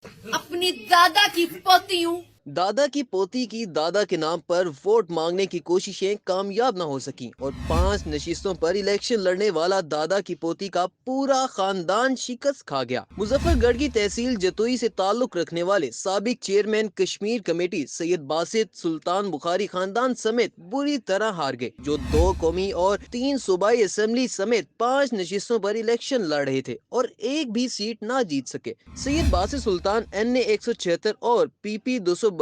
अपनी दादा की पोती हूँ। दादा की पोती की दादा के नाम पर वोट मांगने की कोशिशें कामयाब न हो सकी और 5 नशिस्तों पर इलेक्शन लड़ने वाला दादा की पोती का पूरा खानदान शिकस्त खा गया। मुजफ्फरगढ़ की तहसील जतोई से ताल्लुक रखने वाले साबिक चेयरमैन कश्मीर कमेटी सैयद बासित सुल्तान बुखारी खानदान समेत बुरी तरह हार गए, जो 2 कौमी और 3 सूबाई असेंबली समेत 5 नशिस्तों पर इलेक्शन लड़ रहे थे और एक भी सीट ना जीत सके। सैयद बासित सुल्तान NA 176 और PP 272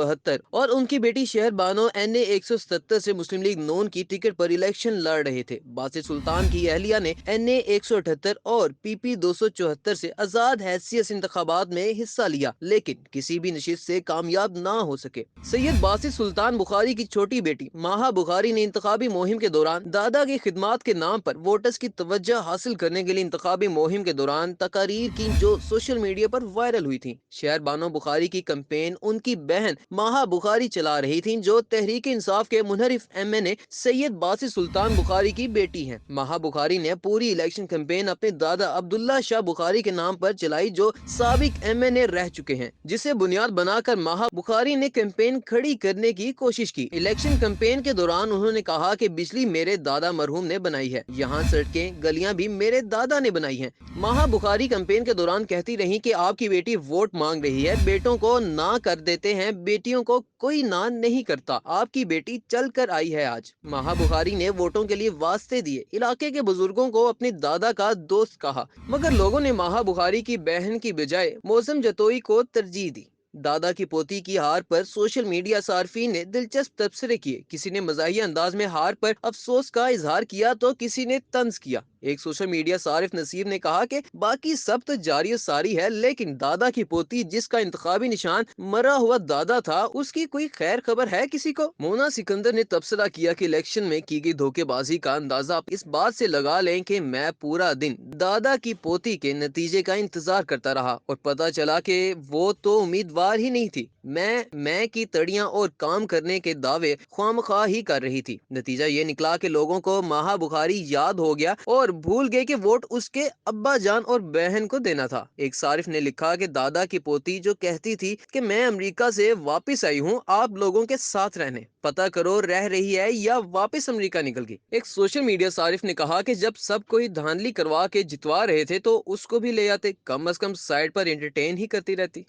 और उनकी बेटी शहर बानो NA 177 से मुस्लिम लीग नून की टिकट पर इलेक्शन लड़ रहे थे। बासित सुल्तान की अहलिया ने NA 178 और PP 274 से आजाद हैसियत से इंतखाबात में हिस्सा लिया, लेकिन किसी भी नशिस्त से कामयाब ना हो सके। सैयद बासित सुल्तान बुखारी की छोटी बेटी माहा बुखारी ने इंतखाबी मुहिम के दौरान दादा की खिदमात के नाम पर वोटर्स की तवज्जो हासिल करने के लिए इंतखाबी मुहिम के दौरान तकारीर की जो सोशल मीडिया पर वायरल हुई थी। शहर बानो बुखारी की कैंपेन उनकी बहन माहा बुखारी चला रही थी, जो तहरीक इंसाफ के मुनहरिफ MNA सैयद बासित सुल्तान बुखारी की बेटी हैं। माहा बुखारी ने पूरी इलेक्शन कैंपेन अपने दादा अब्दुल्ला शाह बुखारी के नाम पर चलाई, जो साबिक MNA रह चुके हैं, जिसे बुनियाद बनाकर माहा बुखारी ने कैंपेन खड़ी करने की कोशिश की। इलेक्शन कैंपेन के दौरान उन्होंने कहा कि बिजली मेरे दादा मरहूम ने बनाई है, यहाँ सड़कें गलियां भी मेरे दादा ने बनाई हैं। माहा बुखारी कैंपेन के दौरान कहती रही कि आपकी बेटी वोट मांग रही है, बेटों को ना कर देते हैं, बेटियों को कोई ना नहीं करता, आपकी बेटी चल कर आई है आज। माहा बुखारी ने वोटों के लिए वास्ते दिए, इलाके के बुजुर्गों को अपने दादा का दोस्त कहा, मगर लोगों ने माहा बुखारी की बहन की बजाय मौसम जतोई को तरजीह दी। दादा की पोती की हार पर सोशल मीडिया सार्फिन ने दिलचस्प तबसरे किए। किसी ने मजाहिया अंदाज में हार पर अफसोस का इजहार किया तो किसी ने तंज किया। एक सोशल मीडिया सारिफ नसीर ने कहा कि बाकी सब तो जारी और सारी है, लेकिन दादा की पोती जिसका इंतखाबी निशान मरा हुआ दादा था, उसकी कोई खैर खबर है किसी को। मोना सिकंदर ने तबसरा किया कि इलेक्शन में की गई धोखेबाजी का अंदाजा इस बात से लगा लें कि मैं पूरा दिन दादा की पोती के नतीजे का इंतजार करता रहा और पता चला कि वो तो उम्मीदवार ही नहीं थी। मैं की तड़ियां और काम करने के दावे ख्वामखा ही कर रही थी। नतीजा ये निकला कि लोगों को माहा बुखारी याद हो गया और भूल गए कि वोट उसके अब्बा जान और बहन को देना था। एक सारिफ ने लिखा कि दादा की पोती जो कहती थी कि मैं अमेरिका से वापस आई हूँ आप लोगों के साथ रहने, पता करो रह रही है या वापस अमेरिका निकल गई। एक सोशल मीडिया सारिफ ने कहा कि जब सब कोई धांधली करवा के जितवा रहे थे तो उसको भी ले आते, कम अज कम साइड पर एंटरटेन ही करती रहती।